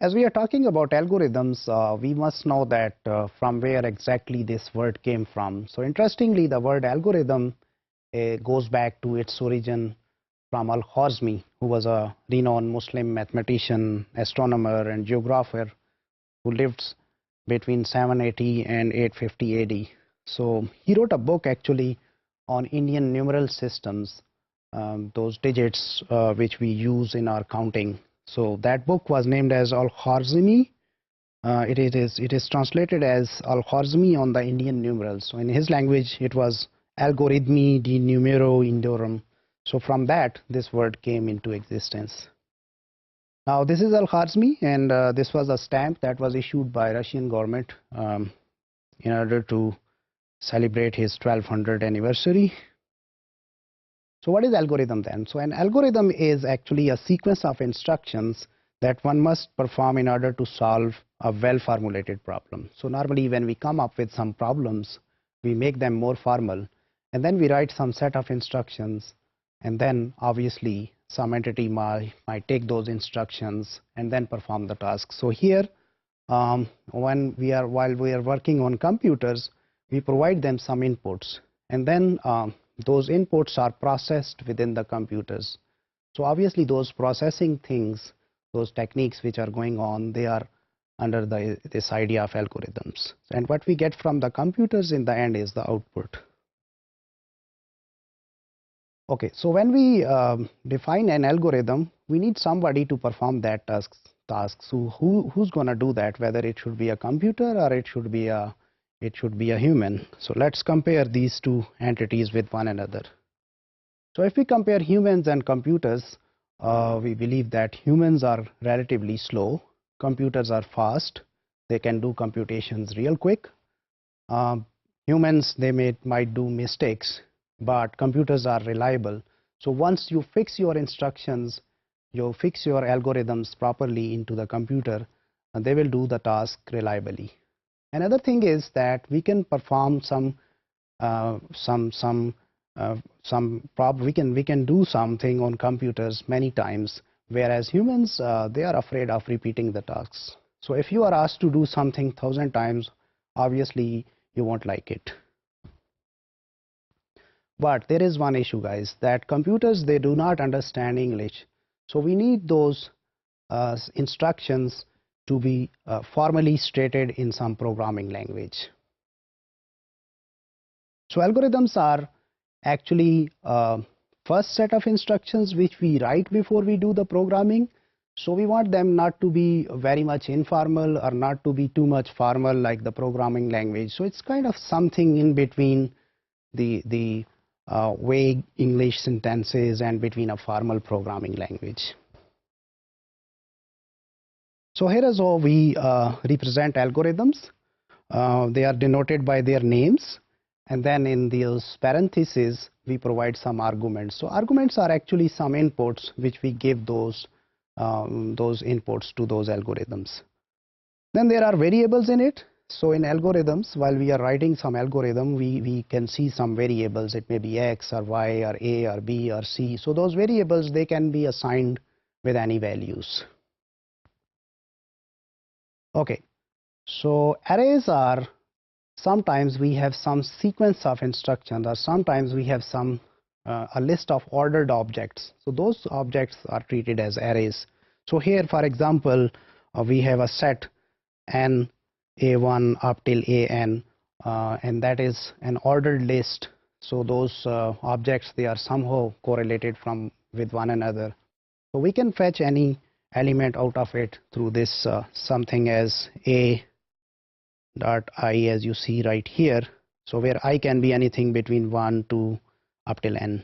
As we are talking about algorithms, we must know that from where exactly this word came from. So interestingly, the word algorithm goes back to its origin from Al-Khwarizmi, who was a renowned Muslim mathematician, astronomer, and geographer who lived between 780 and 850 AD. So he wrote a book actually on Indian numeral systems, those digits which we use in our counting. So that book was named as Al-Khwarizmi. It is translated as Al-Khwarizmi on the Indian numerals. So in his language, it was Algorithmi de Numero Indorum. So from that, this word came into existence. Now this is Al-Khwarizmi, and this was a stamp that was issued by Russian government in order to celebrate his 1200th anniversary. So what is algorithm then? So an algorithm is actually a sequence of instructions that one must perform in order to solve a well-formulated problem. So normally when we come up with some problems, we make them more formal, and then we write some set of instructions, and then obviously some entity might take those instructions and then perform the task. So here, while we are working on computers, we provide them some inputs, and then those inputs are processed within the computers. So obviously those processing things, those techniques which are going on, they are under this idea of algorithms. And what we get from the computers in the end is the output. Okay, so when we define an algorithm, we need somebody to perform that task. So who's going to do that? Whether it should be a computer or it should be a human. So let's compare these two entities with one another. So if we compare humans and computers, we believe that humans are relatively slow, computers are fast, they can do computations real quick. Humans, they might do mistakes, but computers are reliable. So once you fix your instructions, you fix your algorithms properly into the computer, and they will do the task reliably. Another thing is that we can perform we can do something on computers many times, whereas humans, they are afraid of repeating the tasks. So if you are asked to do something 1,000 times, obviously you won't like it. But there is one issue, guys, that computers, they do not understand English. So we need those instructions to be formally stated in some programming language. So algorithms are actually first set of instructions which we write before we do the programming. So we want them not to be very much informal or not to be too much formal like the programming language. So it's kind of something in between the vague English sentences and between a formal programming language. So here is how we represent algorithms. They are denoted by their names, and then in those parentheses we provide some arguments. So arguments are actually some inputs which we give those inputs to those algorithms. Then there are variables in it. So in algorithms, while we are writing some algorithm, we can see some variables. It may be X or Y or A or B or C. So those variables, they can be assigned with any values. Okay, so arrays are, sometimes we have some sequence of instructions, or sometimes we have some a list of ordered objects. So those objects are treated as arrays. So here, for example, we have a set n a1 up till an, and that is an ordered list. So those objects, they are somehow correlated with one another. So we can fetch any element out of it through this something as a dot I, as you see right here. So where I can be anything between 1 to up till n.